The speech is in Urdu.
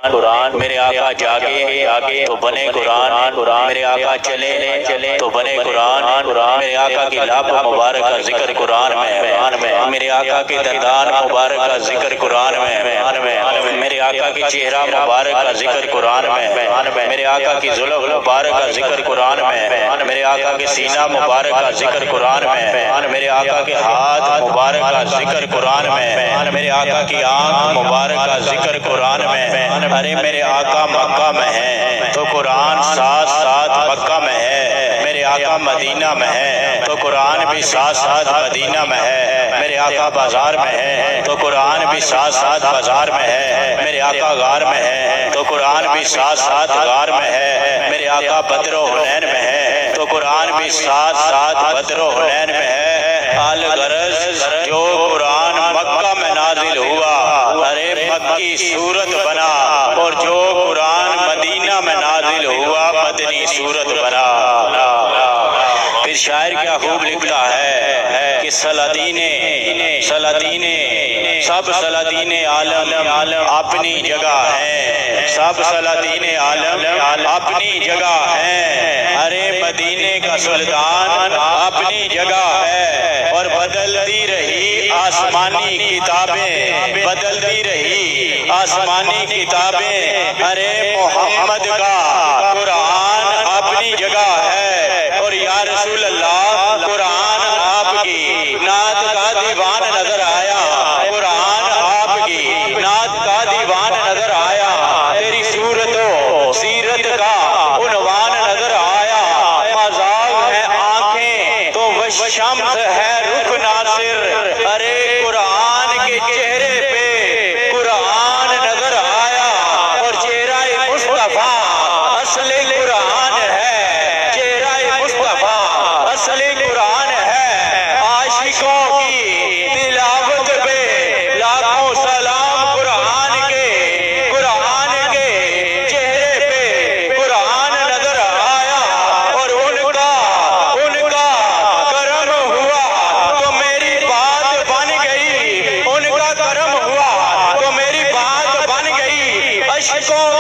قرآن میرے آقا جاگے تو بنے قرآن میرے آقا چلے تو بنے قرآن میرے آقا کی لب مبارک کا ذکر قرآن میں میرے آقا کے دندان مبارک کا ذکر قرآن میں میرے آقا کی چہرہ مبارک کا ذکر قرآن میں میرے آقا کی زلف مبارک کا ذکر قرآن میں میرے آقا کے سینہ مبارک کا ذکر قرآن میں میرے آقا کے ہاتھ مبارک کا ذکر قرآن میں میرے آقا کی آنکھ مبارک کا ذکر قرآن میں ارے میرے آقا مکہ میں ہے تو قرآن ساتھ ساتھ مکہ میں ہے میرے آقا مدینہ میں ہے تو قرآن بھی ساتھ ساتھ مدینہ میں ہے میرے آقا بازار میں ہے تو قرآن بھی ساتھ ساتھ بازار میں ہے میرے آقا غار میں ہے تو قرآن بھی ساتھ ساتھ غار میں ہے میرے آقا بدر و حنین میں ہے تو قرآن بھی ساتھ ساتھ بدر و حنین میں ہے الغرض جو قرآن مکہ میں نازل ہوا ارے مکی صورت بنا اور جو قرآن مدینہ میں نازل ہوا مدنی صورت بنا پھر شاعر کیا خوب لکھتا ہے کہ سب سلاطین عالم اپنی جگہ ہیں سب سلاطین عالم اپنی جگہ ہیں ارے مدینے کا سلطان اپنی جگہ ہے اور بدلتی رہی آسمانی کتابیں بدلتی رہی آسمانی کتابیں ارے محمد کا قرآن اپنی جگہ ہے اور یا رسول اللہ قرآن آپ کی نعت کا دیوان نظر آیا قرآن آپ کی نعت کا دیوان نظر آیا تیری صورت و سیرت کا عنوان نظر آیا مذاق ہے آنکھیں تو والشمس ہے رخ ناصر ارے قرآن کے چہرے پہ قرآن نظر آیا اور چہرہ مصطفیٰ اصل قرآن ہے چہرہ مصطفیٰ اصل قرآن ہے عاشقوں کی تلاوت پہ لاکھوں سلام قرآن کے چہرے پہ قرآن نظر آیا اور ان کا کرم ہوا تو میری بات بن گئی ان کا کرم ہوا تو میری بات بن گئی اشکوں